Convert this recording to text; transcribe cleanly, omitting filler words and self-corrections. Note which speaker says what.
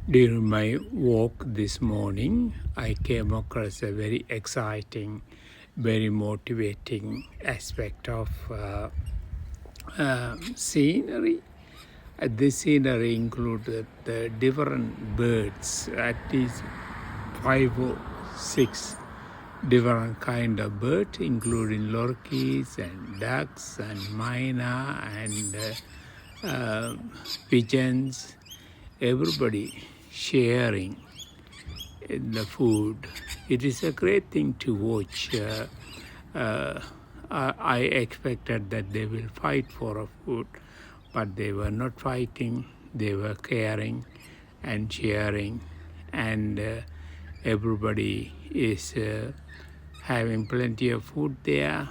Speaker 1: During my walk this morning, I came across a very exciting, very motivating aspect of scenery. This scenery included the different birds, at least 5 or 6 different kind of birds, including lorikeets and ducks and myna and pigeons. Everybody sharing the food. It is a great thing to watch. I expected that they will fight for a food, but they were not fighting. They were caring and sharing, and everybody is having plenty of food there.